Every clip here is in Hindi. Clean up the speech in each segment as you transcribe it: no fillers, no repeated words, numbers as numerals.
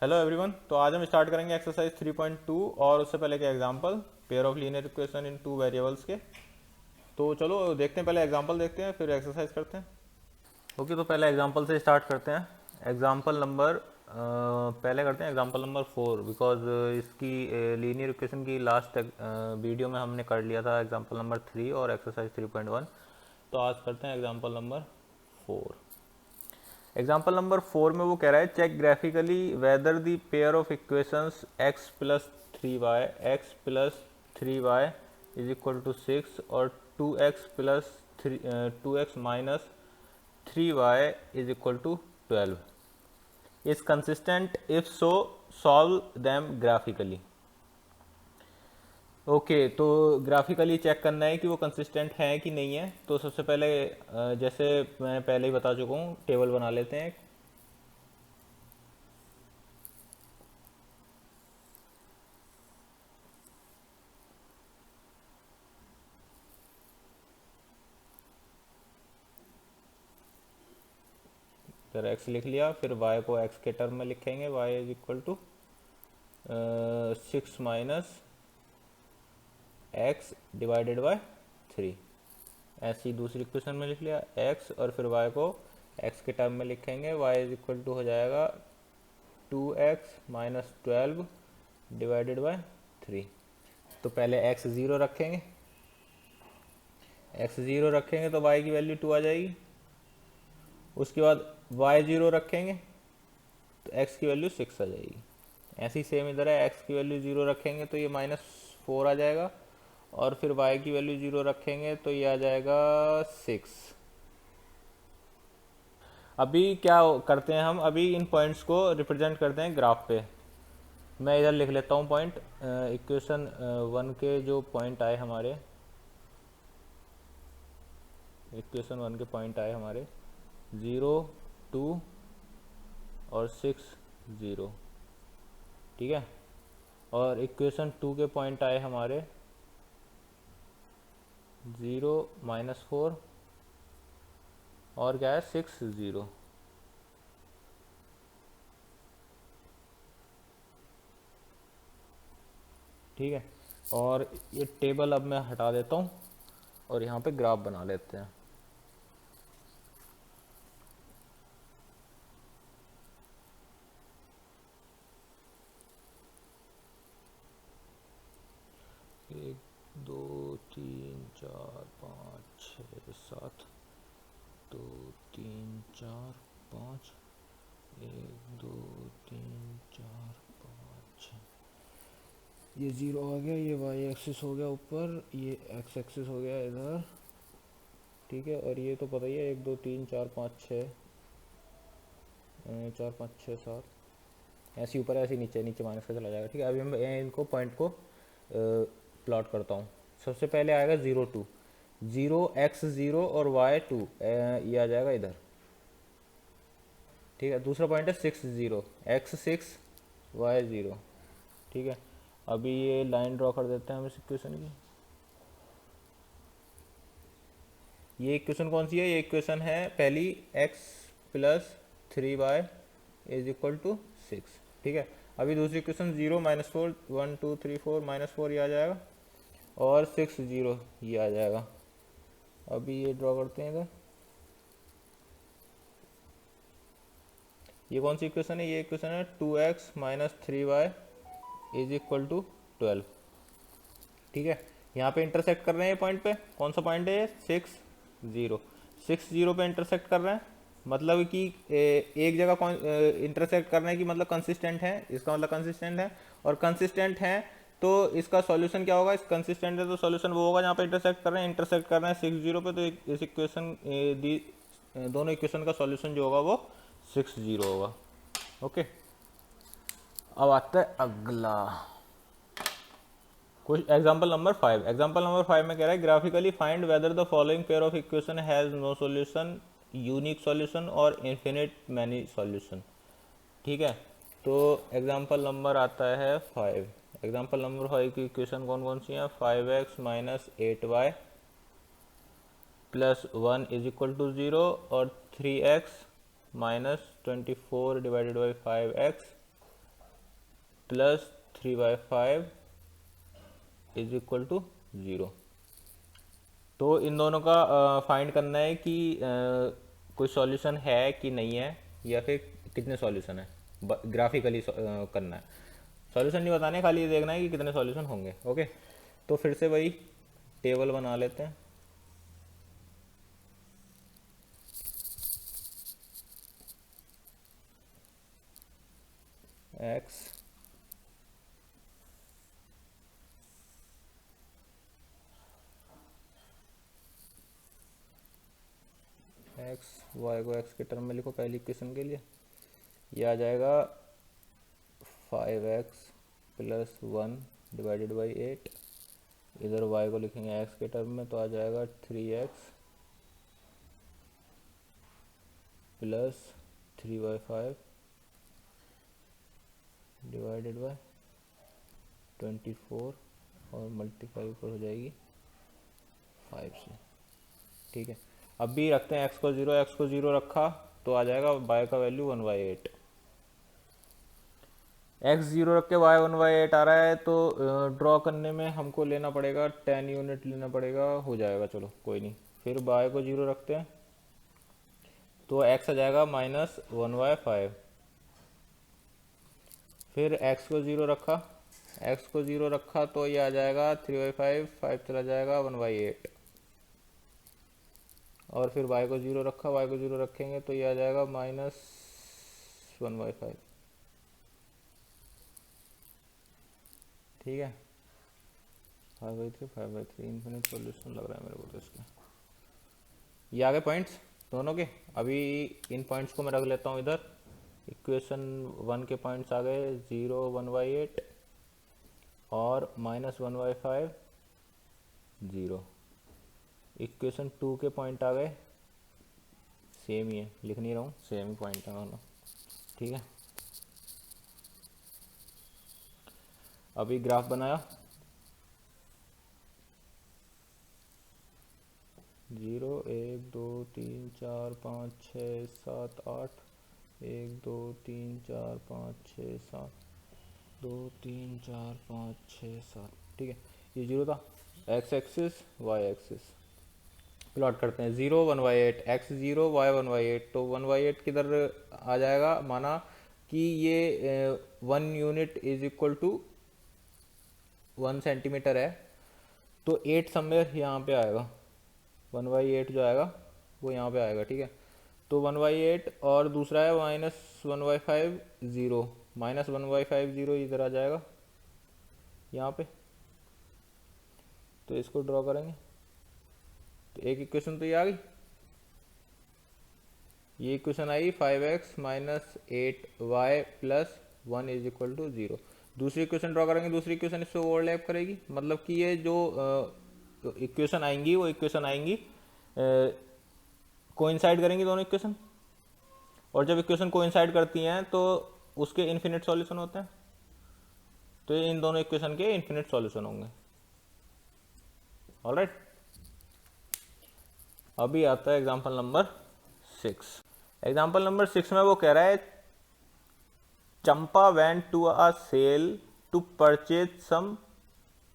Hello everyone. तो आज हम स्टार्ट करेंगे एक्सरसाइज 3.2 और उससे पहले के example pair of linear equation in two variables के। तो चलो देखते हैं, पहले एग्जांपल देखते हैं फिर एक्सरसाइज करते हैं। ओके, तो पहले एग्जांपल से स्टार्ट करते हैं। एग्जांपल नंबर पहले करते हैं एग्जांपल नंबर 4, बिकॉज इसकी लीनियर इक्वेशन की लास्ट वीडियो में हमने कर लिया था एग्जांपल नंबर 3 और एक्सरसाइज 3.1। तो आज करते हैं एग्जांपल नंबर 4। एग्जाम्पल नंबर 4 में वो कह रहा है check graphically whether the pair of equations x plus 3y x plus 3y is equal to 6 और 2x plus 2x minus 3y is equal to 12 is consistent, if so solve them graphically. Okay, तो ग्राफिकली चेक करना है कि वो कंसिस्टेंट है कि नहीं है। तो सबसे पहले जैसे मैं पहले ही बता चुका हूँ, टेबल बना लेते हैं। इधर x लिख लिया, फिर y को x के टर्म में लिखेंगे, y is equal to 6 minus x divided by 3। ऐसी दूसरी इक्वेशन में लिख लिया x और फिर y को x के टर्म में लिखेंगे, y इज इक्वल टू हो जाएगा 2x माइनस 12 डिवाइडेड बाय 3। तो पहले x ज़ीरो रखेंगे, x ज़ीरो रखेंगे तो y की वैल्यू 2 आ जाएगी। उसके बाद y ज़ीरो रखेंगे तो x की वैल्यू 6 आ जाएगी। ऐसी सेम इधर है, x की वैल्यू 0 रखेंगे तो ये -4 आ जाएगा और फिर y की वैल्यू 0 रखेंगे तो ये आ जाएगा 6। अभी क्या करते हैं हम, अभी इन पॉइंट्स को रिप्रेजेंट करते हैं ग्राफ पे। मैं इधर लिख लेता हूँ पॉइंट। इक्वेशन 1 के जो पॉइंट आए हमारे, इक्वेशन 1 के पॉइंट आए हमारे 0, 2 और 6, 0। ठीक है। और इक्वेशन 2 के पॉइंट आए हमारे 0, -4 और क्या है 6, 0। ठीक है। और ये टेबल अब मैं हटा देता हूँ और यहाँ पे ग्राफ बना लेते हैं। एक, दो, तीन, चार, पाँच, छः, सात, दो, तीन, चार, पाँच, एक, दो, तीन, चार, पाँच, छः। ये ज़ीरो आ गया, ये वाई एक्सिस हो गया ऊपर, ये एक्स एक्सिस हो गया इधर। ठीक है। और ये तो पता ही है, एक, दो, तीन, चार, पाँच, छः, चार, पाँच, छः, सात, ऐसे ऊपर ऐसे नीचे, नीचे माइनस का चला जाएगा। ठीक है। अभी हम इनको पॉइंट को प्लॉट करता हूँ। सबसे पहले आएगा 0, 2, 0 x 0 और y 2, ये आ जाएगा इधर। ठीक है। दूसरा पॉइंट है 6, 0 x 6 y 0। ठीक है। अभी ये लाइन ड्रॉ कर देते हैं हम इस इक्वेशन की। ये इक्वेशन कौन सी है? ये इक्वेशन है पहली, x plus 3y is equal to 6। ठीक है। अभी दूसरी इक्वेशन 0, -4, 1, 2, 3, 4, -4 ये आ जाएगा और 6, 0 ये आ जाएगा। अभी ये ड्रॉ करते हैं इधर। ये कौन सी इक्वेशन है? ये इक्वेशन है 2x minus 3y is equal to 12। ठीक है। यहाँ पे इंटरसेक्ट कर रहे हैं पॉइंट पे। कौन सा पॉइंट है ये? 6, 0। 6, 0 पे इंटरसेक्ट कर रहे हैं, मतलब कि एक जगह इंटरसेक्ट करने की मतलब कंसिस्टेंट है, इसका मतलब कंसिस्टेंट है। और कंसिस्टेंट है तो इसका सॉल्यूशन क्या होगा? इस कंसिस्टेंट है तो सॉल्यूशन वो होगा जहाँ पे इंटरसेक्ट कर रहे हैं। इंटरसेक्ट कर रहे हैं 6, 0 पे, तो इस इक्वेशन दोनों इक्वेशन का सॉल्यूशन जो होगा वो 6, 0 होगा। ओके। अब आता है अगला कुछ एग्जाम्पल नंबर 5। एग्जाम्पल नंबर 5 में कह रहा है graphically find whether the following pair of equation has no solution, unique solution और इन्फिनिट मैनी सॉल्यूशन। ठीक है। तो एग्जाम्पल नंबर आता है 5। एग्जाम्पल नंबर 5 की इक्वेशन कौन कौन सी हैं? 5x minus 8y plus 1 is equal to 0 और 3x minus 24 divided by 5x प्लस 3/5 इज इक्वल टू 0। तो इन दोनों का फाइंड करना है कि कोई सॉल्यूशन है कि नहीं है, या फिर कितने सॉल्यूशन है, ग्राफिकली करना है। सॉल्यूशन नहीं बताने, खाली ये देखना है कि कितने सॉल्यूशन होंगे। ओके, तो फिर से वही टेबल बना लेते हैं। एक्स एक्स वाई को एक्स के टर्म में लिखो पहली इक्वेशन के लिए। ये आ जाएगा 5x प्लस 1 डिवाइडेड बाई 8। इधर y को लिखेंगे x के टर्म में, तो आ जाएगा 3x प्लस 3/5 डिवाइडेड बाय 24 और मल्टीप्लाई ऊपर हो जाएगी 5 से। ठीक है, अब भी रखते हैं x को 0 रखा तो आ जाएगा y का वैल्यू 1/8। x 0 रख के y 1/8 आ रहा है, तो ड्रॉ करने में हमको लेना पड़ेगा 10 यूनिट लेना पड़ेगा, हो जाएगा, चलो कोई नहीं। फिर y को 0 रखते हैं तो x आ जाएगा -1/5। फिर x को 0 रखा तो ये आ जाएगा 3/5, 5 चला जाएगा 1/8। और फिर y को 0 रखेंगे तो ये आ जाएगा -1/5। ठीक है, 5/3 इन्फिनिट सॉल्यूशन लग रहा है मेरे को तो इसका। ये आ गए पॉइंट्स दोनों के। अभी इन पॉइंट्स को मैं रख लेता हूँ इधर। इक्वेशन 1 के पॉइंट्स आ गए 0, 1/8 और -1/5 0। इक्वेशन 2 के पॉइंट आ गए, सेम ही है, लिख नहीं रहा हूँ, सेम ही पॉइंट है दोनों। ठीक है, अभी ग्राफ बनाया 0, 1, 2, 3, 4, 5, 6, 7, 8, 1, 2, 3, 4, 5, 6, 7, 2, 3, 4, 5, 6, 7। ठीक है, ये 0 था। X axis y axis plot करते हैं। 0, 1/8, x 0, y 1/8। तो 1/8 किधर आ जाएगा, माना कि ये 1 unit is equal to 1 centimetre है, तो 8 समवेयर यहाँ पे आएगा। 1/8 जो आएगा वो यहाँ पे आएगा। ठीक है, तो 1/8 और दूसरा है -1/5 0, -1/5 0 इधर आ जाएगा यहाँ पे। तो इसको ड्रॉ करेंगे तो एक इक्वेशन तो ये आ गई। ये इक्वेशन आई 5x - 8y plus 1 is equal to 0। दूसरी इक्वेशन ड्रॉ करेंगे, दूसरी इक्वेशन इससे ओवरलैप करेगी, मतलब कि ये जो इक्वेशन आएंगी वो इक्वेशन आएंगी कोइंसाइड करेंगी दोनों इक्वेशन। और जब इक्वेशन कोइंसाइड करती हैं तो उसके इन्फिनिट सॉल्यूशन होते हैं। तो ये इन दोनों इक्वेशन के इन्फिनिट सॉल्यूशन होंगे। ऑलराइट, अभी आता है एग्जांपल नंबर 6। एग्जांपल नंबर 6 में वो कह रहा है Champa went to a sale to purchase some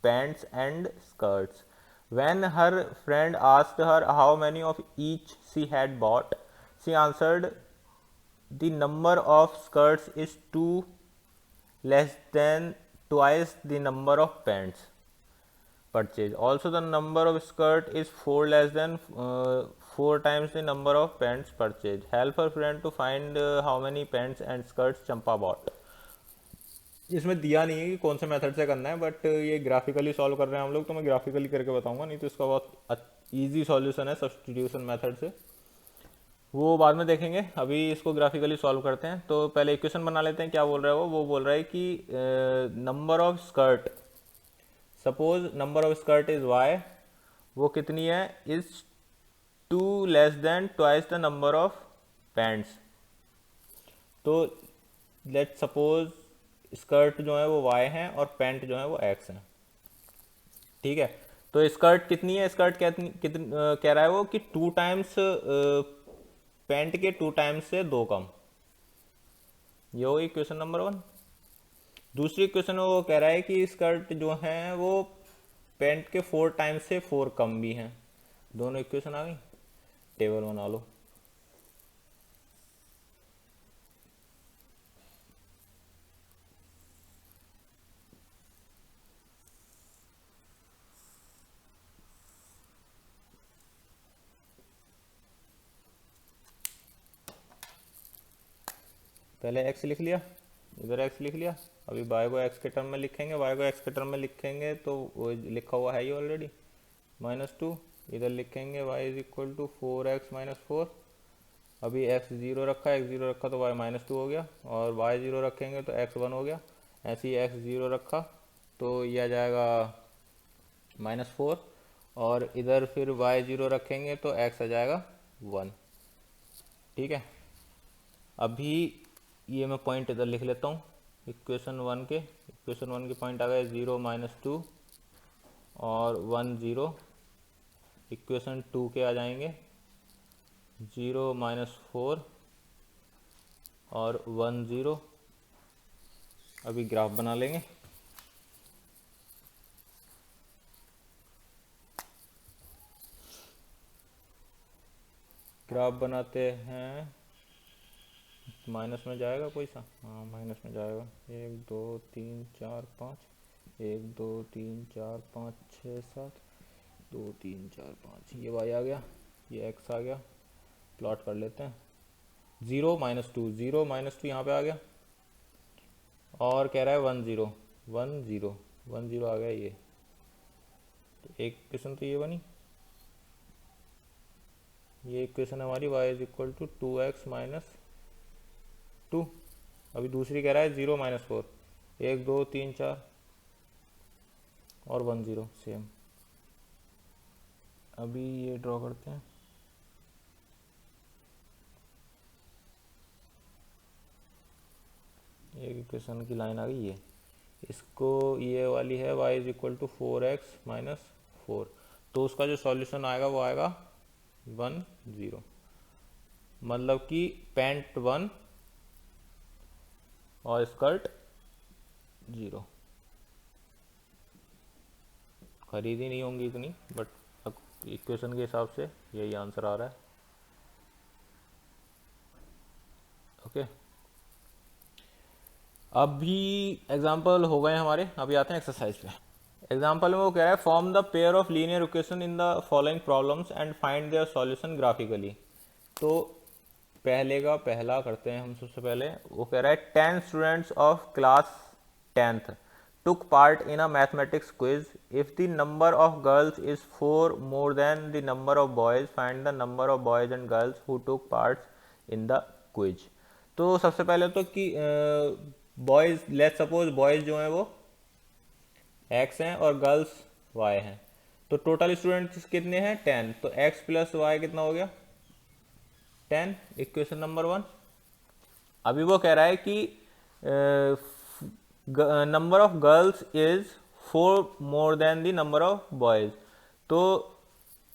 pants and skirts. When her friend asked her how many of each she had bought, she answered, the number of skirts is 2 less than twice the number of pants purchased. Also, the number of skirt is 4 less than 4 times the number of pants purchased. Help her friend to find how many pants and skirts Champa bought. इसमें दिया नहीं है कि कौन से मेथड से करना है, बट ये ग्राफिकली सॉल्व कर रहे हैं हम लोग, तो मैं ग्राफिकली करके बताऊंगा, नहीं तो इसका बहुत इजी सॉल्यूशन है सब्स्टिट्यूशन मेथड से, वो बाद में देखेंगे। अभी इसको ग्राफिकली सॉल्व करते हैं। तो पहले इक्वेशन बना लेते हैं। क्या बोल रहा है वो बोल रहा है कि number of skirt, suppose number of skirt is y, वो कितनी है, is 2 less than twice the number of pants. तो लेट सपोज स्कर्ट जो है वो y है और पैंट जो है वो x है। ठीक है, तो स्कर्ट कितनी है, स्कर्ट कह रहा है वो कि 2 टाइम्स पैंट के 2 टाइम्स से 2 कम। ये होगी क्वेश्चन नंबर 1। दूसरी इक्वेशन में वो कह रहा है कि स्कर्ट जो है वो पैंट के 4 टाइम्स से 4 कम भी हैं। दोनों इक्वेशन आ गई, टेबल बना लो। पहले x लिख लिया, इधर x लिख लिया। अभी y को x के टर्म में लिखेंगे, y को x के टर्म में लिखेंगे तो वो लिखा हुआ है ही ऑलरेडी, -2। इधर लिखेंगे y is equal to 4x - 4। अभी x 0 रखा, x 0 रखा तो y -2 हो गया, और y 0 रखेंगे तो x 1 हो गया। ऐसे ही x 0 रखा तो ये आ जाएगा -4, और इधर फिर y 0 रखेंगे तो x आ जाएगा 1। ठीक है, अभी ये मैं पॉइंट इधर लिख लेता हूँ। इक्वेशन वन के पॉइंट आ गए 0 -2 और 1 0। इक्वेशन 2 के आ जाएंगे 0 -4 और 1 0। अभी ग्राफ बना लेंगे। ग्राफ बनाते हैं, माइनस में जाएगा कोई सा, हाँ माइनस में जाएगा। 1 2 3 4 5, 1 2 3 4 5 6 7, 2 3 4 5, ये y आ गया, ये x आ गया। प्लॉट कर लेते हैं। 0 -2, 0 -2 यहाँ पे आ गया, और कह रहा है 1 0 1 0 1 0 आ गया ये। तो एक इक्वेशन तो ये बनी, ये इक्वेशन हमारी y is equal to 2x - 2। अभी दूसरी कह रहा है 0 -4, 1 2 3 4 और 1 0 सेम। अभी ये ड्रॉ करते हैं। एक इक्वेशन की लाइन आ गई ये, इसको ये वाली है y is equal to 4x - 4। तो उसका जो सॉल्यूशन आएगा वो आएगा 1 0। मतलब कि पैंट 1 और स्कर्ट 0। खरीदी नहीं होंगी इतनी, बट इक्वेशन के हिसाब से यही आंसर आ रहा है। ओके, अभी एग्जाम्पल हो गए हमारे, अभी आते हैं एक्सरसाइज पे। एग्जाम्पल में वो कह रहा है form the pair of linear equation in the following problems and find their solution graphically. तो पहले का पहला करते हैं हम। सबसे पहले वो कह रहा है 10 students of class 10th took part in a mathematics quiz. If the number of girls is 4 more than the number of boys, find the number of boys and girls who took part in the quiz. तो सबसे पहले तो कि बॉयज़, लेट्स सपोज बॉयज़ जो हैं वो x हैं और गर्ल्स y हैं। तो टोटल स्टूडेंट्स कितने हैं 10, तो x + y कितना हो गया 10, इक्वेशन नंबर 1। अभी वो कह रहा है कि number of girls is 4 more than the number of boys. तो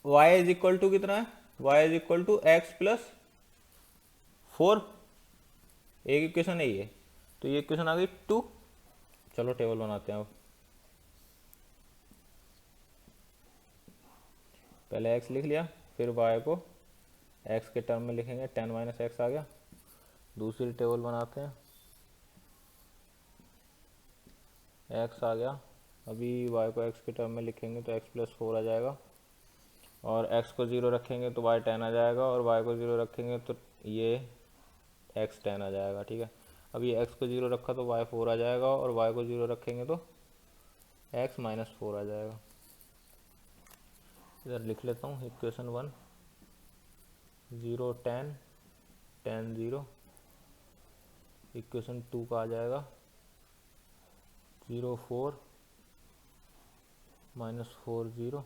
y इज इक्वल टू कितना है, y is equal to x + 4। एक इक्वेशन है ये, तो ये इक्वेशन आ गई 2। चलो टेबल बनाते हैं अब। पहले x लिख लिया, फिर y को x के टर्म में लिखेंगे, 10 - x आ गया। दूसरी टेबल बनाते हैं, x आ गया। अभी y को x के टर्म में लिखेंगे तो x + 4 आ जाएगा, और x को 0 रखेंगे तो y 10 आ जाएगा, और y को 0 रखेंगे तो ये x 10 आ जाएगा। ठीक है, अभी x को 0 रखा तो y 4 आ जाएगा, और y को 0 रखेंगे तो x - 4 आ जाएगा। इधर लिख लेता हूँ इक्वेशन 1, 0 10 10 0। इक्वेशन 2 का आ जाएगा 0 4 -4 0।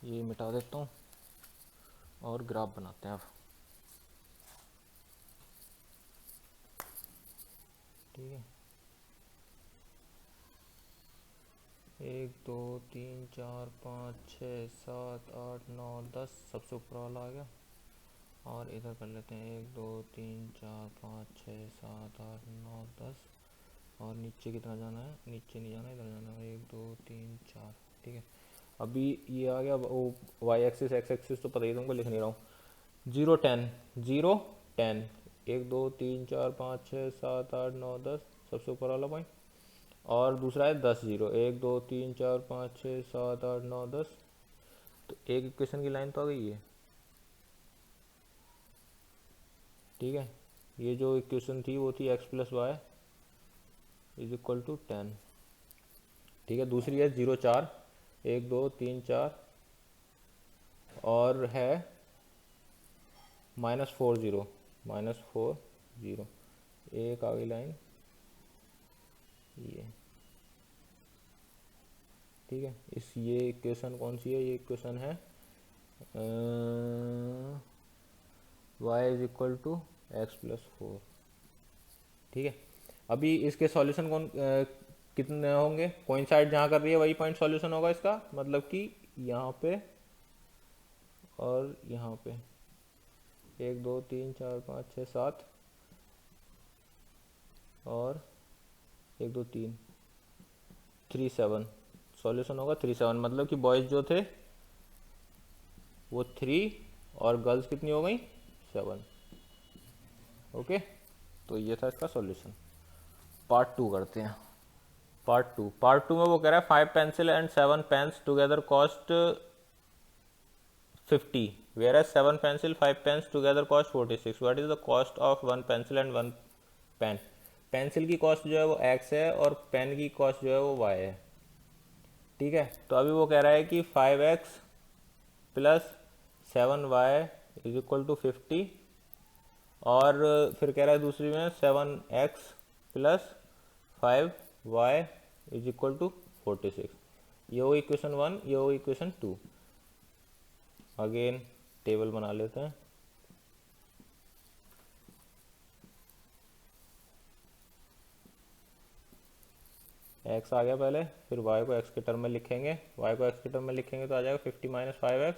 ये मिटा देता हूँ और ग्राफ बनाते हैं अब। ठीक है, 1 2 3 4 5 6 7 8 9 10, सबसे ऊपर वाला आ गया। और इधर कर लेते हैं 1 2 3 4 5 6 7 8 9 10। और नीचे कितना जाना है, नीचे नहीं जाना, इधर जाना है 1 2 3 4। ठीक है, अभी ये आ गया वो वाई एक्सिस एक्स एक्सिस तो पता ही तुमको, लिख नहीं रहा हूँ। 0 10 0 10 1 2 3 4 5 6 7 8 9 10 सबसे ऊपर वाला पॉइंट। और दूसरा है 10 0 1 2 3 4 5 6 7 8 9 10। तो एक इक्वेशन की लाइन तो आ गई है। ठीक है, ये जो इक्वेशन थी वो थी x plus y is equal to 10। ठीक है, दूसरी है 0 4 1 2 3 4 और है -4 0 -4 0। एक आ गई लाइन ये। ठीक है, इस ये इक्वेशन कौन सी है, ये इक्वेशन है y is equal to x plus 4। ठीक है, अभी इसके सॉल्यूशन कौन कितने होंगे, कोइंसाइड जहाँ कर रही है वही पॉइंट सॉल्यूशन होगा इसका, मतलब कि यहाँ पे और यहाँ पे 1 2 3 4 5 6 7 और 1 2 3 3 7 सॉल्यूशन होगा 3 7। मतलब कि बॉयज़ जो थे वो 3 और गर्ल्स कितनी हो गई 7। ओके, तो ये था इसका सॉल्यूशन। पार्ट 2 करते हैं। पार्ट टू में वो कह रहा है 5 pencil and 7 pens together cost 50 whereas 7 pencil 5 pens together cost 46। what is the cost of 1 pencil and 1 pen। Pencil की कॉस्ट जो है वो x है और पेन की कॉस्ट जो है वो y है। ठीक है, तो अभी वो कह रहा है कि 5x plus 7y is equal to 50। और फिर कह रहा है दूसरी में 7x plus 5y is equal to 46। ये हो इक्वेशन 1, ये हो इक्वेशन 2। अगेन टेबल बना लेते हैं। x आ गया पहले, फिर y को x के टर्म में लिखेंगे, y को x के टर्म में लिखेंगे तो आ जाएगा 50 माइनस 5x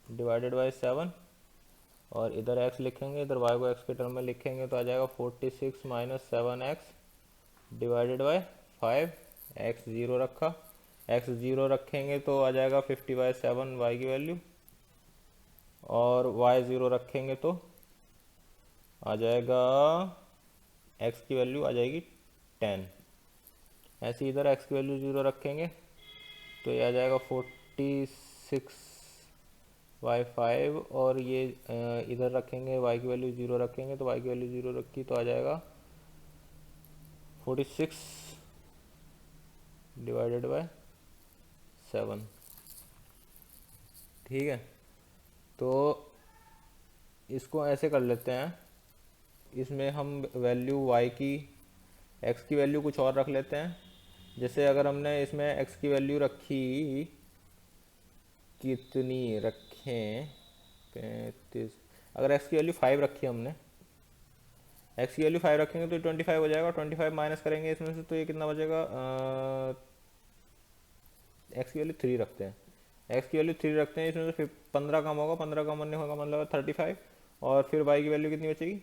डिवाइडेड बाई 7। और इधर x लिखेंगे, इधर y को x के टर्म में लिखेंगे तो आ जाएगा 46 minus 7x divided by 5। x 0 रखा, x 0 रखेंगे तो आ जाएगा 50 बाई 7 y की वैल्यू। और y 0 रखेंगे तो आ जाएगा x की वैल्यू आ जाएगी 10। ऐसे इधर x की वैल्यू 0 रखेंगे तो ये आ जाएगा 46 बाई 5। और ये इधर रखेंगे y की वैल्यू 0 रखेंगे तो y की वैल्यू 0 रखी तो आ जाएगा 46 डिवाइडेड बाय 7। ठीक है, तो इसको ऐसे कर लेते हैं, इसमें हम वैल्यू y की x की वैल्यू कुछ और रख लेते हैं। जैसे अगर हमने इसमें x की वैल्यू रखी, कितनी रखें 35, अगर x की वैल्यू 5 रखी हमने, x की वैल्यू 5 रखेंगे तो 25 हो जाएगा। 25 माइनस करेंगे इसमें से तो ये कितना बचेगा, x की वैल्यू 3 रखते हैं, x की वैल्यू 3 रखते हैं, इसमें से फिर 15 कम होगा, 15 कम होने होगा मतलब 35। और फिर y की वैल्यू कितनी बचेगी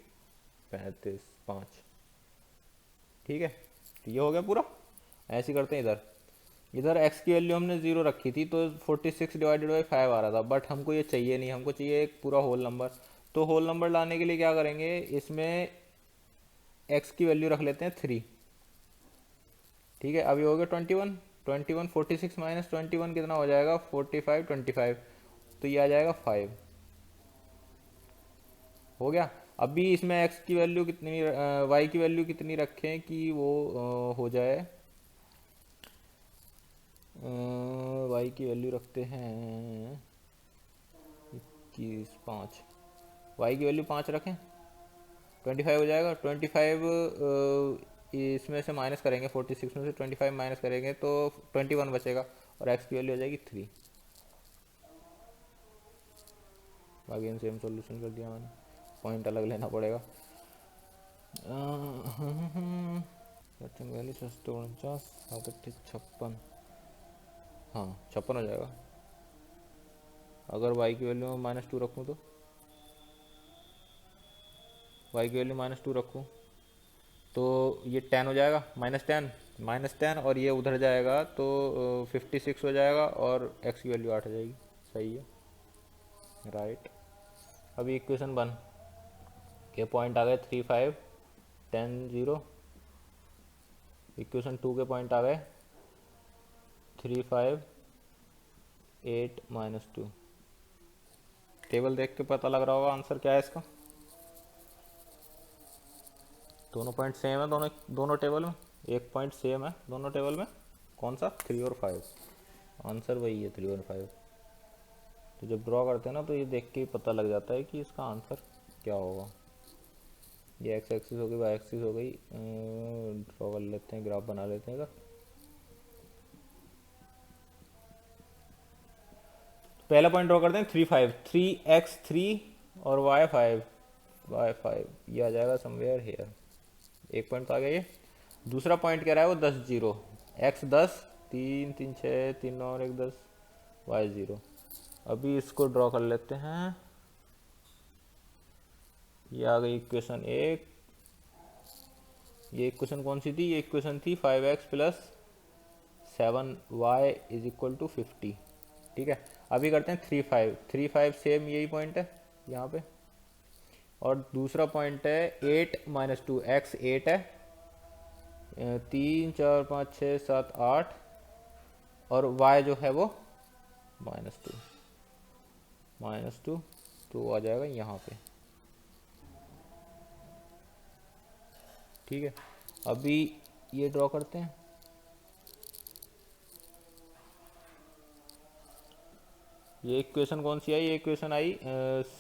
35 5। ठीक है, तो ये हो गया पूरा। ऐसे ही करते हैं इधर, इधर x की वैल्यू हमने 0 रखी थी तो 46 डिवाइडेड बाई 5 आ रहा था, बट हमको ये चाहिए नहीं, हमको चाहिए एक पूरा होल नंबर। तो होल नंबर लाने के लिए क्या करेंगे, इसमें x की वैल्यू रख लेते हैं 3। ठीक है, अभी हो गया 21 21 46 माइनस 21 कितना हो जाएगा 45 25। तो ये आ जाएगा 5। हो गया। अभी इसमें x की वैल्यू कितनी y की वैल्यू कितनी रखें कि वो हो जाए, y की वैल्यू रखते हैं 21 5, y की वैल्यू 5 रखें 25 हो जाएगा। 25 इसमें से माइनस करेंगे, 46 में से 25 माइनस करेंगे तो 21 बचेगा और x की वैल्यू हो जाएगी 3। अगेन सेम सॉल्यूशन कर दिया मैंने, पॉइंट अलग लेना पड़ेगा। वैल्यू 749 56, हाँ 56 हो जाएगा। अगर y की वैल्यू में -2 रखूँ तो वाई की वैल्यू -2 रखूँ तो ये 10 हो जाएगा, -10 और ये उधर जाएगा तो 56 हो जाएगा और एक्स की वैल्यू 8 हो जाएगी। सही है, राइट। अभी इक्वेशन 1 के पॉइंट आ गए 3, 5, 10, 0। इक्वेशन 2 के पॉइंट आ गए 3, 5, 8, -2। टेबल देख के पता लग रहा होगा आंसर क्या है इसका। दोनों पॉइंट सेम है, दोनों टेबल में एक पॉइंट सेम है दोनों टेबल में। कौन सा? 3 और 5। आंसर वही है 3 और 5। तो जब ड्रॉ करते हैं ना तो ये देख के ही पता लग जाता है कि इसका आंसर क्या होगा। ये एक्स एक्सिस हो गई, वाई एक्सिस हो गई। ड्रॉ कर लेते हैं, ग्राफ बना लेते हैं इधर। पहला पॉइंट ड्रॉ करते हैं 3, 5, 3x 3 और y 5, ये आ जाएगा समवेयर हेयर। एक पॉइंट तो आ गया ये। दूसरा पॉइंट कह रहा है वो 10, 0, x 10, 3, 3, 6, 3 और 1 10, y 0। अभी इसको ड्रॉ कर लेते हैं। ये आ गई इक्वेशन 1। ये इक्वेशन कौन सी थी? ये इक्वेशन थी 5x + 7y = 50। ठीक है, अभी करते हैं 3, 5, 3, 5 सेम यही पॉइंट है यहाँ पे। और दूसरा पॉइंट है 8, -2, x 8 है, 3, 4, 5, 6, 7, 8 और y जो है वो -2, तो आ जाएगा यहाँ पे। ठीक है, अभी ये ड्रॉ करते हैं। ये इक्वेशन कौन सी आई? ये इक्वेशन आई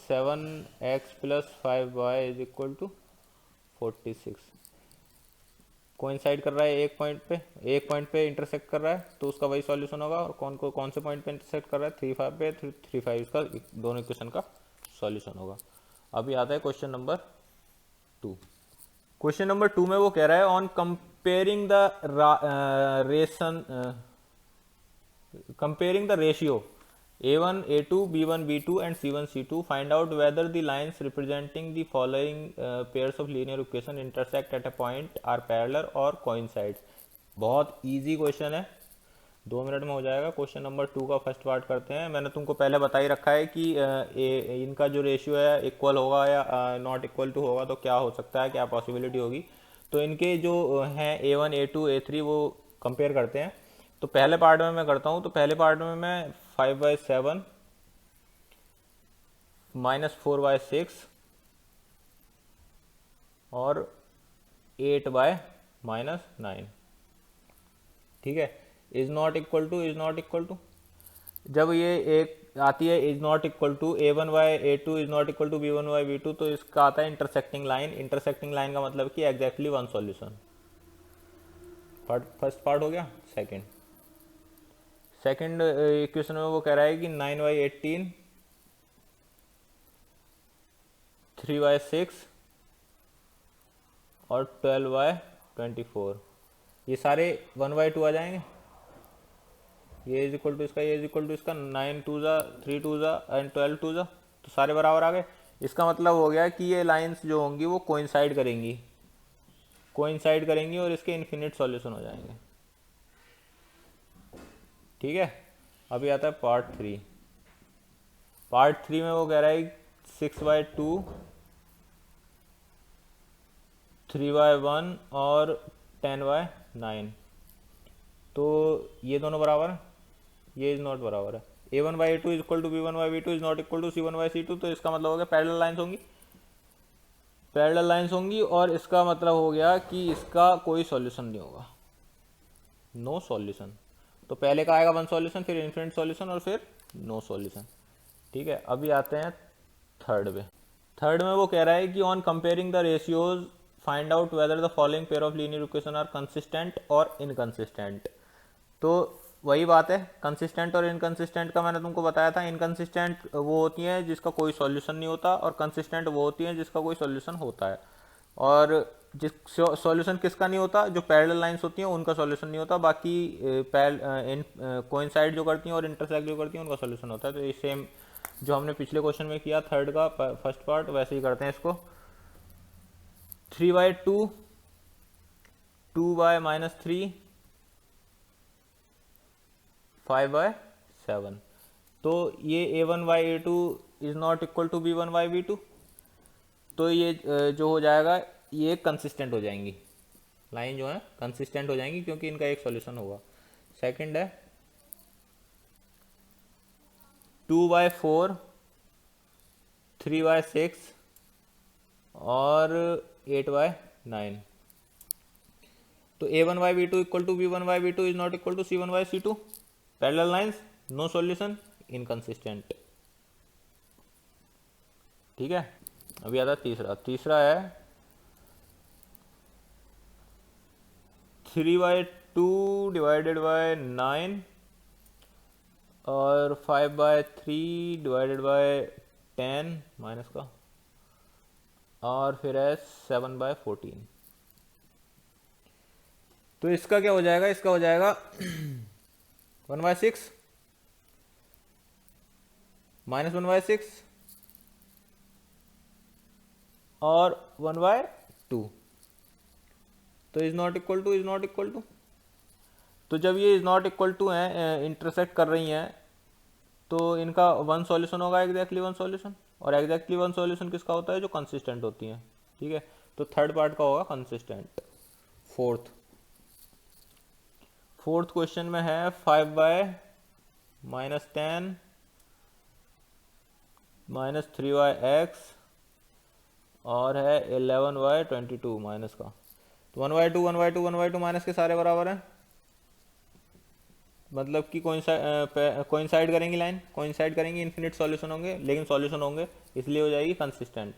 7x + 5y = 46। कोइंसाइड कर रहा है एक पॉइंट पे इंटरसेक्ट कर रहा है तो उसका वही सॉल्यूशन होगा। और कौन से पॉइंट पे इंटरसेक्ट कर रहा है? 3, 5 पे, 3, 5 इसका दोनों इक्वेशन का सॉल्यूशन होगा। अभी आता है क्वेश्चन नंबर 2। क्वेश्चन नंबर 2 में वो कह रहा है on comparing the ratio A1, A2, B1, B2 and C1, C2, find out whether the lines representing the following pairs of linear equation intersect at a point, are parallel or coincide। बहुत इजी क्वेश्चन है, 2 मिनट में हो जाएगा। क्वेश्चन नंबर 2 का फर्स्ट पार्ट करते हैं। मैंने तुमको पहले बता ही रखा है कि इनका जो रेशियो है इक्वल होगा या नॉट इक्वल टू होगा तो क्या हो सकता है, क्या पॉसिबिलिटी होगी। तो इनके जो हैं A1, A2, A3 वो कंपेयर करते हैं। तो पहले पार्ट में मैं करता हूँ। तो पहले पार्ट में मैं 5/7 -4/6 और 8/-9, ठीक है, इज नॉट इक्वल टू। जब ये एक आती है is not equal to A1/A2 is not equal to B1/B2 तो इसका आता है इंटरसेक्टिंग लाइन। इंटरसेक्टिंग लाइन का मतलब कि exactly one solution. First part हो गया। सेकंड इक्वेशन में वो कह रहा है कि 9/18 3/6 और 12/24 ये सारे 1/2 आ जाएंगे। ये इज इक्वल टू इसका, ये इज इक्वल टू इसका, 9 2 जा 3 2 जा एंड 12 2 जा, तो सारे बराबर आ गए। इसका मतलब हो गया कि ये लाइंस जो होंगी वो कोइंसाइड करेंगी और इसके इन्फिनिट सॉल्यूशन हो जाएंगे। ठीक है, अभी आता है पार्ट 3। पार्ट 3 में वो कह रहा है 6/2 3/1 और 10/9। तो ये दोनों बराबर, ये इज नॉट बराबर है। A1/A2 is equal to B1/B2 is not equal to C1/C2। तो इसका मतलब हो गया पैरेलल लाइंस होंगी और इसका मतलब हो गया कि इसका कोई सॉल्यूशन नहीं होगा, नो सॉल्यूशन। तो पहले का आएगा वन सॉल्यूशन, फिर इन्फिनिट सॉल्यूशन और फिर नो सॉल्यूशन। ठीक है, अभी आते हैं थर्ड में वो कह रहा है कि on comparing the ratios find out whether the following pair of linear equation are consistent और इनकंसिस्टेंट। तो वही बात है, कंसिस्टेंट और इनकंसिस्टेंट का मैंने तुमको बताया था। इनकंसिस्टेंट वो होती हैं जिसका कोई सॉल्यूशन नहीं होता और कंसिस्टेंट वो होती हैं जिसका कोई सॉल्यूशन होता है। और जिस सॉल्यूशन किसका नहीं होता? जो पैरेलल लाइंस होती हैं उनका सॉल्यूशन नहीं होता। बाकी कोइंसाइड जो करती हैं और इंटरसेक्ट जो करती हैं उनका सॉल्यूशन होता है। तो ये सेम जो हमने पिछले क्वेश्चन में किया थर्ड का फर्स्ट पार्ट, वैसे ही करते हैं इसको। 3/2, 2/-3, 5/7। तो ये a1/a2 is not equal to b1/b2। तो ये जो हो जाएगा, ये कंसिस्टेंट हो जाएंगी, लाइन जो है कंसिस्टेंट हो जाएंगी क्योंकि इनका एक सॉल्यूशन होगा। सेकंड है 2/4, 3/6 और 8/9। तो a1/b2 equal to b1/b2 is not equal to c1/c2। Parallel lines, no solution, inconsistent. ठीक है। अभी आता है तीसरा है 3/2 डिवाइडेड बाय 9 और 5/3 डिवाइडेड बाय 10 माइनस का, और फिर है 7/14। तो इसका क्या हो जाएगा, इसका हो जाएगा 1/6 माइनस 1/6 और 1/2। तो is not equal to, is not equal to. तो जब ये इज नॉट इक्वल टू हैं, इंटरसेक्ट कर रही हैं, तो इनका वन सॉल्यूशन होगा, एग्जैक्टली वन सॉल्यूशन। और एग्जैक्टली वन सॉल्यूशन किसका होता है, जो कंसिस्टेंट होती हैं। ठीक है। तो थर्ड पार्ट का होगा कंसिस्टेंट। फोर्थ क्वेश्चन में है 5/-10 -3/x और है 11/22 माइनस का। तो 1/2 1/2 1/2 माइनस के सारे बराबर हैं, मतलब कि कोइंसाइड करेंगी, लाइन कोइंसाइड करेंगी, इन्फिनिट सॉल्यूशन होंगे, लेकिन सॉल्यूशन होंगे, इसलिए हो जाएगी कंसिस्टेंट।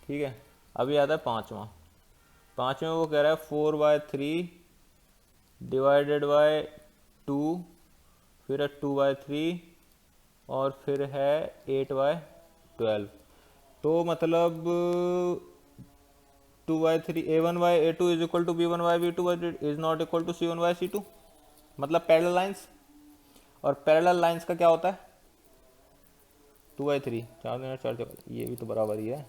ठीक है। अभी आता है पाँचवा वो कह रहा है 4/3 डिवाइडेड बाय 2, फिर है 2/3 और फिर है 8/12। तो मतलब 2/3 a1/a2 is equal to b1/b2 but it is not equal to c1/c2। मतलब पैरेलल लाइंस, और पैरेलल लाइंस का क्या होता है 2/3 4 ये भी तो बराबर ही है।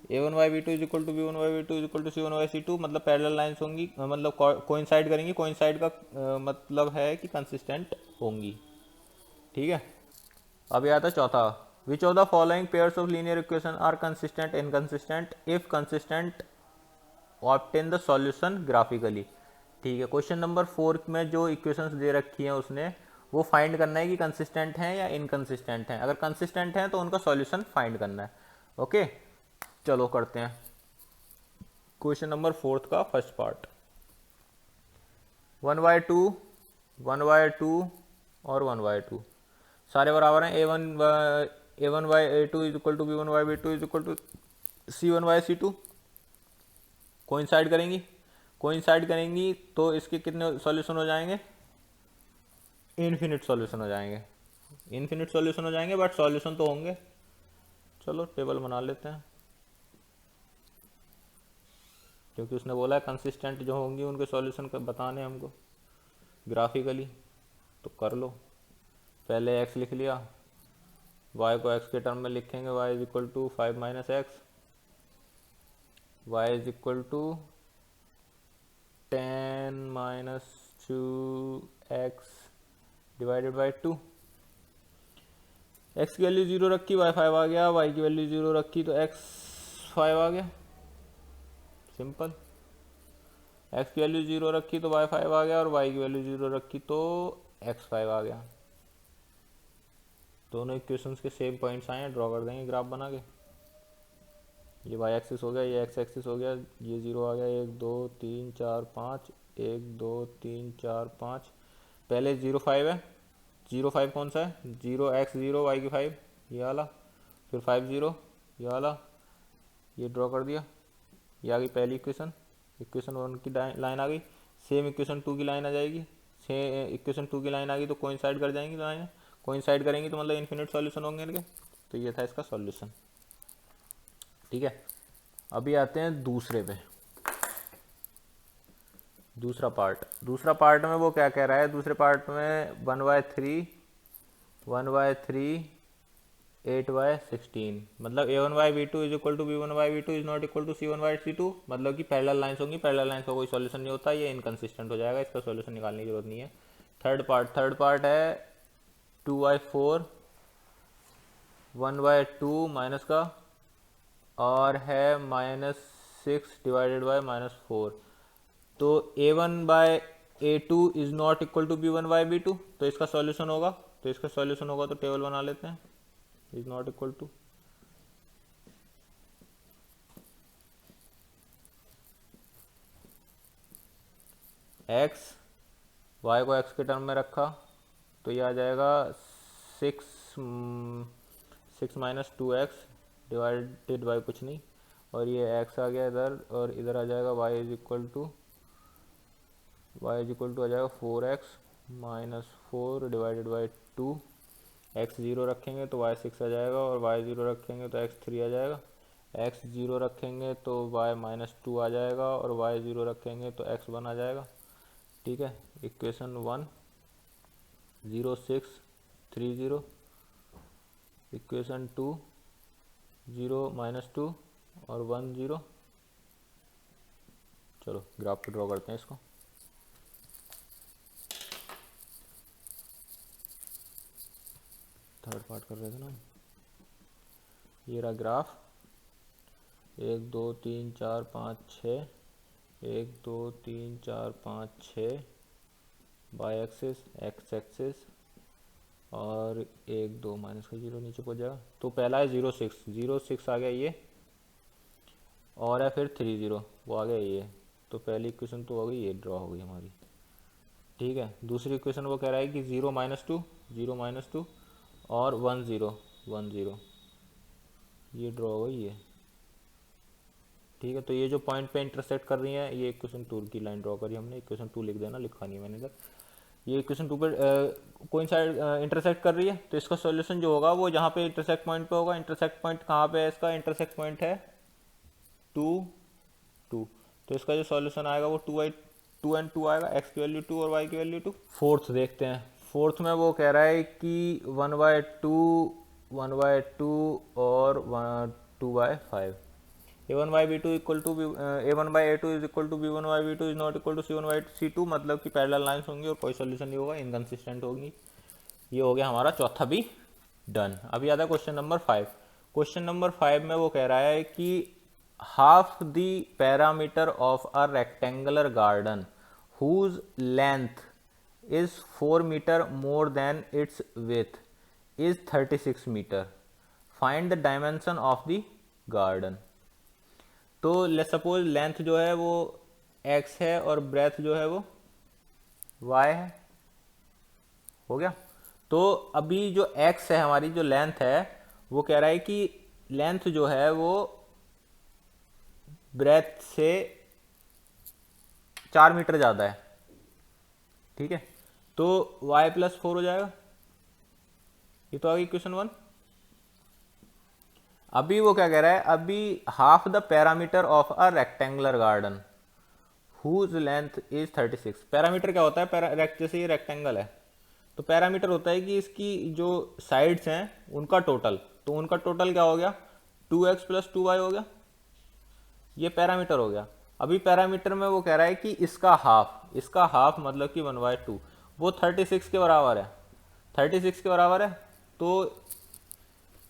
a1/b2 is equal to b1/b2 is equal to c1/c2, मतलब पैरेलल लाइंस होंगी, मतलब कोइंसाइड करेंगी। कोइंसाइड का मतलब है कि कंसिस्टेंट होंगी। ठीक है। अभी आता है चौथा, which of the following pairs of linear equation are consistent inconsistent, if consistent obtain the solution graphically. ठीक है। क्वेश्चन नंबर 4 में जो इक्वेशंस दे रखी हैं उसने, वो फाइंड करना है कि कंसिस्टेंट हैं या इनकंसिस्टेंट हैं। अगर कंसिस्टेंट हैं तो उनका सॉल्यूशन फाइंड करना है। ओके, चलो करते हैं क्वेश्चन नंबर 4 का फर्स्ट पार्ट। 1/2 1/2 और 1/2 सारे बराबर हैं। a1/a2 is equal to b1/b2 is equal to c1/c2। Coincide करेंगी तो इसके कितने सॉल्यूशन हो जाएंगे, इनफिनिट सॉल्यूशन हो जाएंगे, इनफिनिट सॉल्यूशन हो जाएंगे, बट सॉल्यूशन तो होंगे। चलो टेबल बना लेते हैं, क्योंकि उसने बोला है कंसिस्टेंट जो होंगी उनके सॉल्यूशन बताने हमको ग्राफिकली। तो कर लो, पहले x लिख लिया, y को x के टर्म में लिखेंगे, y is equal to 5 minus x, y is equal to 10 minus 2x divided by 2। x की वैल्यू 0 रखी, y 5 आ गया, y की वैल्यू 0 रखी तो x 5 आ गया, सिंपल। x की वैल्यू 0 रखी तो y 5 आ गया, और y की वैल्यू 0 रखी तो x 5 आ गया। दोनों इक्वेशंस के सेम पॉइंट्स आए हैं, ड्रॉ कर देंगे ग्राफ बना के। ये y एक्सिस हो गया, ये x एक्सिस हो गया, ये 0 आ गया, 1 2 3 4 5, 1 2 3 4 5। पहले 0 5 है, 0 5 कौन सा है, 0x 0 y की 5 ये वाला, फिर 5 0 ये वाला, ये ड्रॉ कर दिया, ये आ गई पहली इक्वेशन। इक्वेशन 1 की लाइन आ गई, सेम इक्वेशन 2 की लाइन आ जाएगी, सेम इक्वेशन 2 की लाइन आ गई तो कोइंसाइड कर जाएंगी लाइन, कोइंसाइड करेंगी तो मतलब इन्फिनिट सॉल्यूशन होंगे इनके। तो ये था इसका सॉल्यूशन। ठीक है। अभी आते हैं दूसरे पे, दूसरा पार्ट में वो क्या कह रहा है, दूसरे पार्ट में 1/3 8/16, मतलब a1/b2 is equal to b1/b2 is not equal to c1/c2, मतलब कि पैरेलल लाइंस होंगी, पैरेलल लाइंस का कोई सॉल्यूशन नहीं होता, ये इनकंसिस्टेंट हो जाएगा, इसका सॉल्यूशन निकालने की जरूरत नहीं है। थर्ड पार्ट है 2/4 1/2 माइनस का, और है -6 डिवाइडेड बाय -4, तो a1/a2 is not equal to b1/b2, तो इसका सॉल्यूशन होगा, तो टेबल बना लेते हैं, is not equal to x, y को x के टर्म में रखा तो ये आ जाएगा 6 माइनस 2x डिवाइडेड बाई कुछ नहीं, और ये x आ गया इधर, और इधर आ जाएगा y इज इक्वल टू आ जाएगा 4x minus 4 divided by 2, x 0 रखेंगे तो y 6 आ जाएगा, और y 0 रखेंगे तो x 3 आ जाएगा, x 0 रखेंगे तो y -2 आ जाएगा, और y 0 रखेंगे तो x 1 आ जाएगा। ठीक है, इक्वेशन 1 0 6 3 0, इक्वेशन 2 0 -2 और 1 0। चलो ग्राफ पे ड्रॉ करते हैं इसको। थर्ड पार्ट कर रहे थे ना, ये रहा graph, 1 2 3 4 5 6, 1 2 3 4 5 6 by axis, x axis, और 1 2 माइनस का 0 नीचे पहुंच जाएगा। तो पहला है 0 6 आ गया ये, और है फिर 3 0 वो आ गया ये, तो पहली इक्वेशन तो हो गई, ये ड्रॉ हो गई हमारी। ठीक है, दूसरी इक्वेशन वो कह रहा है कि 0 -2 और 1 0 ये ड्रॉ हो गई ये। ठीक है, तो ये जो पॉइंट पे इंटरसेक्ट कर रही है, ये इक्वेशन 2 की लाइन ड्रॉ करी हमने, इक्वेशन 2 लिख देना, लिखा नहीं है मैंने इधर। ये इक्वेशन 2 पे कोइंसाइड इंटरसेक्ट कर रही है, तो इसका सॉल्यूशन जो होगा वो जहाँ पे इंटरसेक्ट पॉइंट पे होगा। इंटरसेक्ट पॉइंट कहाँ पे है इसका? इंटरसेक्ट पॉइंट है 2 2, तो इसका जो सॉल्यूशन आएगा वो 2 एंड 2 आएगा, x की वैल्यू 2 और y की वैल्यू 2। फोर्थ देखते हैं, फोर्थ में वो कह रहा है कि 1/2 और 2/5, a1/b2 equal to a1/a2 is equal to b1/b2 is not equal to c1/c2, मतलब कि पैरेलल लाइंस होंगी और कोई सॉल्यूशन नहीं होगा, इनकंसिस्टेंट होगी। ये हो गया हमारा चौथा भी डन। अभी आता है क्वेश्चन नंबर 5। क्वेश्चन नंबर 5 में वो कह रहा है कि half the parameter of a rectangular garden whose length is 4 meter more than its width is 36 meter. Find the dimension of the garden. तो लेट्स सपोज लेंथ जो है वो x है और ब्रेथ जो है वो y है, हो गया। तो अभी जो x है, हमारी जो लेंथ है, वो कह रहा है कि लेंथ जो है वो ब्रेथ से 4 मीटर ज़्यादा है। ठीक है, तो y + 4 हो जाएगा, ये तो आ गई क्वेश्चन 1। अभी वो क्या कह रहा है, अभी half the parameter of a rectangular garden whose length is 36। Parameter क्या होता है? जैसे ये रेक्टेंगल है, तो पैरामीटर होता है कि इसकी जो साइड्स हैं उनका टोटल, तो उनका टोटल क्या हो गया? 2x + 2y हो गया, ये पैरामीटर हो गया। अभी पैरामीटर में वो कह रहा है कि इसका हाफ मतलब कि 1/2, वो 36 के बराबर है, 36 के बराबर है। तो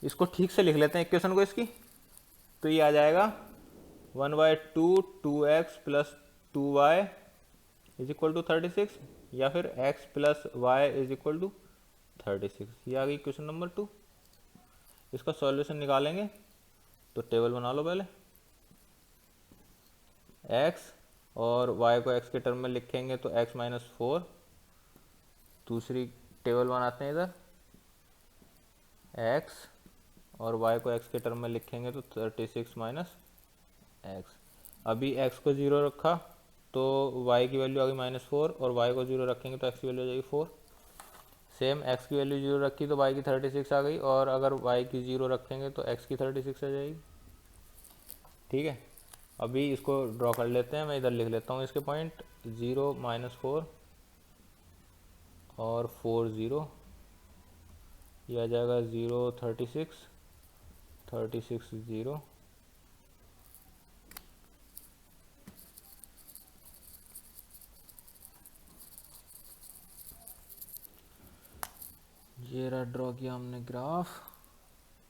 इसको ठीक से लिख लेते हैं इक्वेशन को इसकी, तो ये आ जाएगा 1/2 2x + 2y is equal to 36, या फिर x + y is equal to 36। ये आ गई क्वेश्चन नंबर 2। इसका सॉल्यूशन निकालेंगे तो टेबल बना लो पहले, x और y को x के टर्म में लिखेंगे तो x - 4। दूसरी टेबल बनाते हैं इधर, x और y को x के टर्म में लिखेंगे तो 36 - x। अभी x को 0 रखा तो y की वैल्यू आ गई -4, और y को 0 रखेंगे तो x की वैल्यू आ जाएगी 4। सेम x की वैल्यू 0 रखी तो y की 36 आ गई, और अगर y की 0 रखेंगे तो x की 36 आ जाएगी। ठीक है, अभी इसको ड्रॉ कर लेते हैं, मैं इधर लिख लेता हूँ इसके पॉइंट, 0 - 4 और 4 0 ये आ जाएगा 0 36 36 0। ये रहा ड्रॉ किया हमने ग्राफ,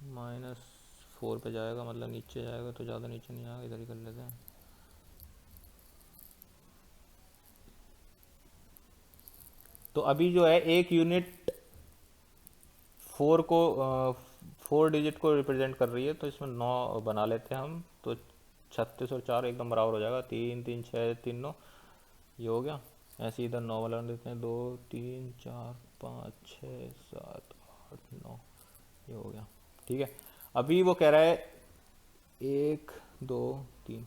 -4 पे जाएगा, मतलब नीचे जाएगा, तो ज़्यादा नीचे नहीं आएगा, इधर ही कर लेते हैं। तो अभी जो है एक यूनिट 4 डिजिट को रिप्रेजेंट कर रही है, तो इसमें 9 बना लेते हैं हम। तो 36 और 4 एकदम बराबर हो जाएगा, 3 3 6 3 9, ये हो गया। ऐसे इधर 9 वाला देते हैं, 2 3 4 5 6 7 8 9, ये हो गया। ठीक है, अभी वो कह रहा है 1 2 3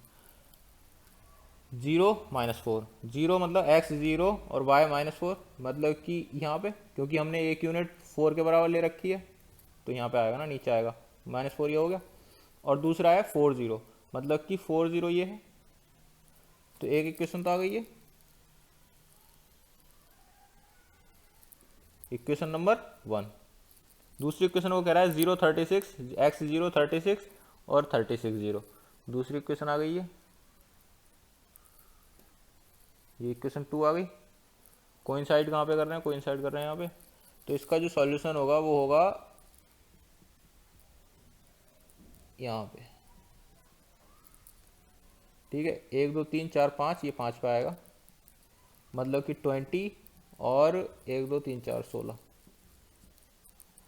0 -4, 0 मतलब x 0 और y -4, मतलब कि यहाँ पे क्योंकि हमने एक यूनिट 4 के बराबर ले रखी है, तो यहाँ पे आएगा ना, नीचे आएगा -4, ये हो गया। और दूसरा है 4 0, मतलब कि 4 0 ये है, तो एक इक्वेशन तो आ गई है, इक्वेशन नंबर 1। दूसरी इक्वेशन वो कह रहा है 0 36, x 0 36 और 36 0, दूसरी इक्वेशन आ गई है, ये इक्वेशन 2 आ गई। कोइंसाइड कहाँ पे कर रहे हैं, कोइंसाइड कर रहे हैं यहाँ पे, तो इसका जो सॉल्यूशन होगा वो होगा यहाँ पे। ठीक है, 1 2 3 4 5, ये 5 पे आएगा, मतलब कि 20 और 1 2 3 4 16,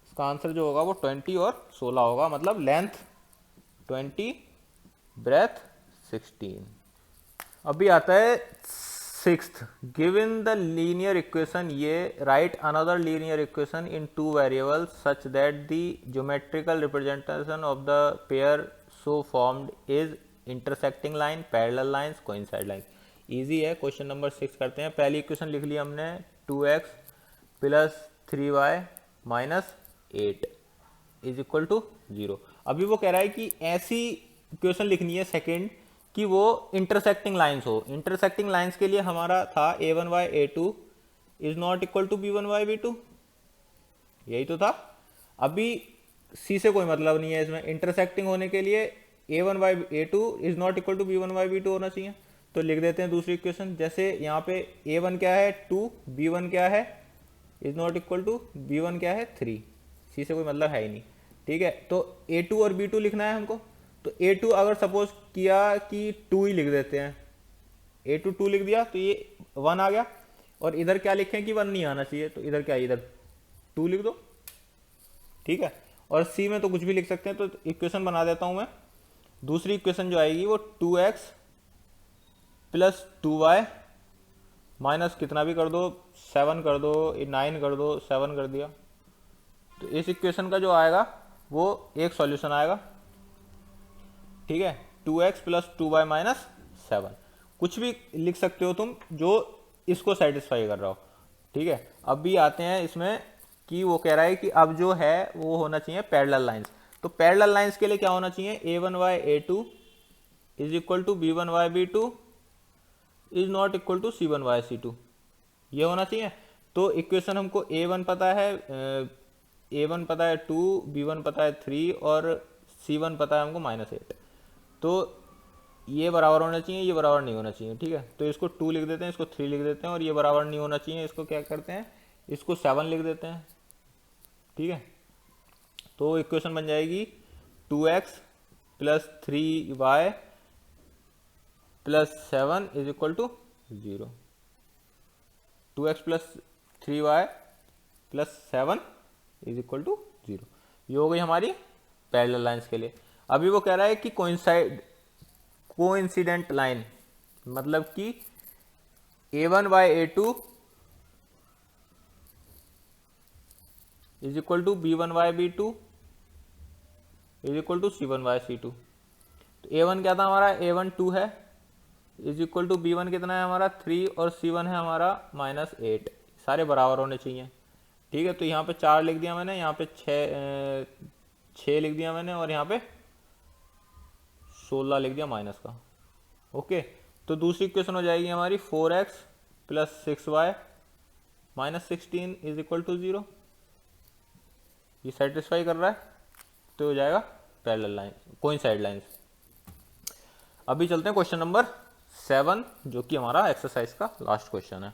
इसका आंसर जो होगा वो 20 और 16 होगा, मतलब लेंथ 20, ब्रेथ 16। अभी आता है 6th, given the linear equation, ये write another linear equation in 2 variables such that the geometrical representation of the pair so formed is intersecting line, parallel lines, coincide line. Easy है, क्वेश्चन नंबर 6 करते हैं। पहली इक्वेशन लिख ली हमने, 2x + 3y - 8 is equal to 0। अभी वो कह रहा है कि ऐसी इक्वेशन लिखनी है सेकेंड कि वो इंटरसेक्टिंग लाइंस हो। इंटरसेक्टिंग लाइंस के लिए हमारा था a1y a2 is not equal to b1y b2, यही तो था। अभी सी से कोई मतलब नहीं है इसमें, इंटरसेक्टिंग होने के लिए a1y a2 is not equal to b1y b2 होना चाहिए। तो लिख देते हैं दूसरी इक्वेशन, जैसे यहाँ पे a1 क्या है 2, b1 क्या है is not equal to b1 क्या है 3, सी से कोई मतलब है ही नहीं। ठीक है, तो a2 और b2 लिखना है हमको, तो a2 अगर सपोज किया कि 2 ही लिख देते हैं, a2 2 लिख दिया तो ये 1 आ गया, और इधर क्या लिखें कि 1 नहीं आना चाहिए, तो इधर क्या है, इधर 2 लिख दो। ठीक है, और सी में तो कुछ भी लिख सकते हैं, तो इक्वेशन बना देता हूं मैं। दूसरी इक्वेशन जो आएगी वो 2x + 2y माइनस कितना भी कर दो, 7 कर दो, 9 कर दो, 7 कर दिया, तो इस इक्वेशन का जो आएगा वो एक सॉल्यूशन आएगा। ठीक है, 2x + 2y - 7, कुछ भी लिख सकते हो तुम जो इसको सेटिस्फाई कर रहा हो। ठीक है, अब भी आते हैं इसमें कि वो कह रहा है कि अब जो है वो होना चाहिए पैरेलल लाइंस। तो पैरेलल लाइंस के लिए क्या होना चाहिए, a1y a2 is equal to b1y b2 is not equal to c1y c2, ये होना चाहिए। तो इक्वेशन हमको a1 पता है, a1 पता है 2, b1 पता है 3 और c1 पता है हमको -8, तो ये बराबर होना चाहिए, ये बराबर नहीं होना चाहिए। ठीक है, तो इसको 2 लिख देते हैं, इसको 3 लिख देते हैं, और ये बराबर नहीं होना चाहिए, इसको क्या करते हैं, इसको 7 लिख देते हैं। ठीक है, तो इक्वेशन बन जाएगी 2x + 3y + 7 is equal to 0। 2x + 3y + 7 is equal to 0, ये हो गई हमारी पैरेलल लाइंस के लिए। अभी वो कह रहा है कि कोइंसिडेंट लाइन, मतलब कि a1y a2 is equal to b1y b2 is equal to c1y c2। तो a1 क्या था हमारा, a1 2 है, इज इक्वल टू b1 कितना है हमारा 3 और c1 है हमारा -8, सारे बराबर होने चाहिए। ठीक है, तो यहाँ पे 4 लिख दिया मैंने, यहाँ पे 6 लिख दिया मैंने, और यहाँ पे 16 लिख दिया माइनस का। ओके, तो दूसरी इक्वेशन हो जाएगी हमारी 4x + 6y - 16 is equal to 0। ये सेटिस्फाई कर रहा है तो हो जाएगा पैरेलल लाइन, कोइंसाइड लाइंस। अभी चलते हैं क्वेश्चन नंबर 7 जो कि हमारा एक्सरसाइज का लास्ट क्वेश्चन है।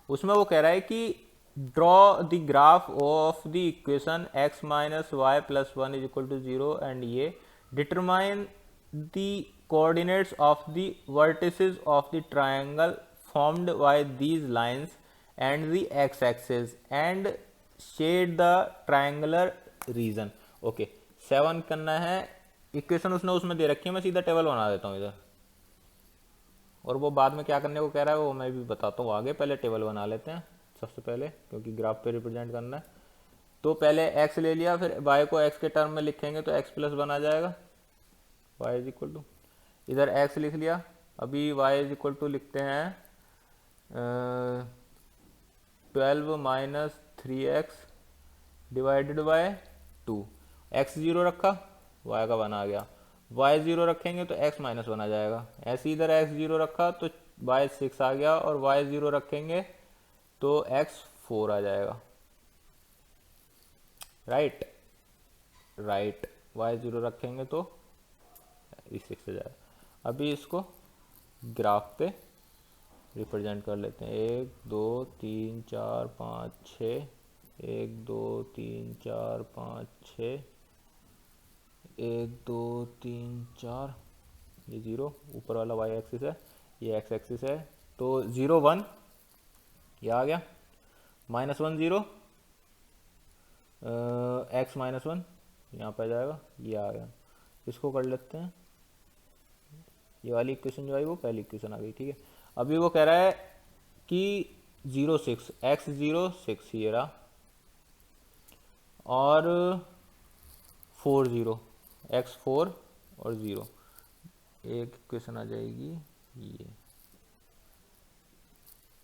उसमें वो कह रहा है कि draw the graph of the equation x minus y plus 1 is equal to 0 and ये determine the coordinates of the vertices of the triangle formed by these lines and the x axis and shade the triangular region. Okay 7 करना है। इक्वेशन उसमें दे रखी है, मैं सीधा टेबल बना देता हूँ इधर, और वो बाद में क्या करने को कह रहा है वो मैं भी बताता हूँ आगे। पहले टेबल बना लेते हैं सबसे पहले, क्योंकि ग्राफ पे रिप्रेजेंट करना है। तो पहले x ले लिया, फिर y को x के टर्म में लिखेंगे तो x प्लस 1 आ जाएगा, y इज इक्वल टू, इधर x लिख लिया। अभी y इज इक्वल टू लिखते हैं 12 minus 3x divided by 2। x 0 रखा, y का 1 आ गया। y 0 रखेंगे तो x माइनस 1 आ जाएगा। ऐसे इधर x 0 रखा तो y 6 आ गया, और y 0 रखेंगे तो x 4 आ जाएगा। राइट y 0 रखेंगे तो 6 आ जाएगा। अभी इसको ग्राफ पे रिप्रेजेंट कर लेते हैं। 1 2 3 4 5 6, 1 2 3 4 5 6, 1 2 3 4, ये 0 ऊपर वाला y एक्सिस है, ये x एक्सिस है। तो 0 1 ये आ गया, माइनस 1 0, x माइनस 1 यहाँ पे आ जाएगा, ये आ गया। इसको कर लेते हैं, ये वाली इक्वेशन जो आई वो पहली इक्वेशन आ गई। ठीक है, अभी वो कह रहा है कि 0 6 x 0 6 ये रहा, और 4 0 x 4 और 0, एक इक्वेशन आ जाएगी ये।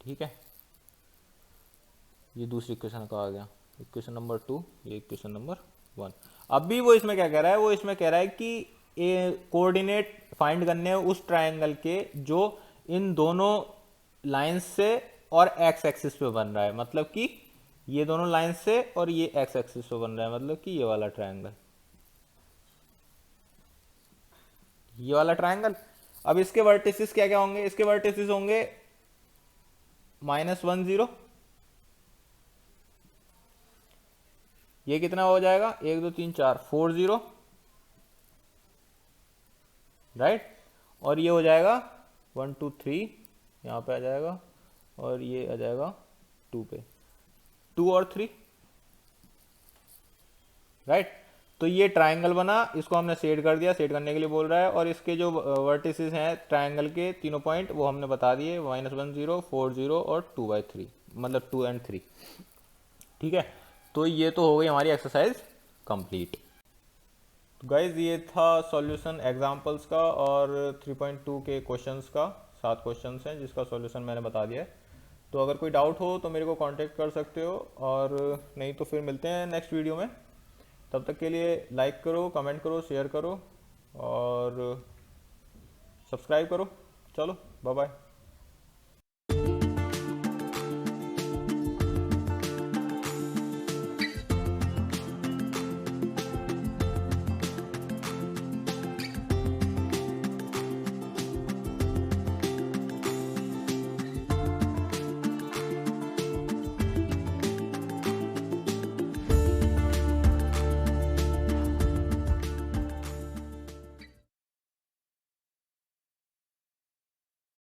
ठीक है, ये दूसरी इक्वेशन का आ गया, इक्वेशन नंबर 2, ये इक्वेशन नंबर 1। अभी वो इसमें क्या कह रहा है, वो इसमें कह रहा है कि कोऑर्डिनेट फाइंड करने हैं उस ट्रायंगल के जो इन दोनों लाइंस से और एक्स एक्सिस पे बन रहा है। मतलब कि ये दोनों लाइंस से और ये एक्स एक्सिस पे बन रहा है, मतलब कि ये वाला ट्रायंगल, ये वाला ट्रायंगल। अब इसके वर्टिसेस क्या क्या होंगे, इसके वर्टिसेस होंगे -1 0, ये कितना हो जाएगा 1 2 3 4 4 0, राइट। और ये हो जाएगा 1 2 3 यहाँ पे आ जाएगा, और ये आ जाएगा 2 पे, 2 और 3, राइट। तो ये ट्रायंगल बना, इसको हमने शेड कर दिया, शेड करने के लिए बोल रहा है। और इसके जो वर्टिसेस हैं ट्रायंगल के तीनों पॉइंट वो हमने बता दिए, -1 0 4 0 और 2/3, मतलब 2 और 3। ठीक है, तो ये तो हो गई हमारी एक्सरसाइज कंप्लीट। तो गाइज ये था सॉल्यूशन एग्जांपल्स का और 3.2 के क्वेश्चंस का। 7 क्वेश्चंस हैं जिसका सॉल्यूशन मैंने बता दिया है। तो अगर कोई डाउट हो तो मेरे को कांटेक्ट कर सकते हो, और नहीं तो फिर मिलते हैं नेक्स्ट वीडियो में। तब तक के लिए लाइक करो, कमेंट करो, शेयर करो और सब्सक्राइब करो। चलो बाय बाय।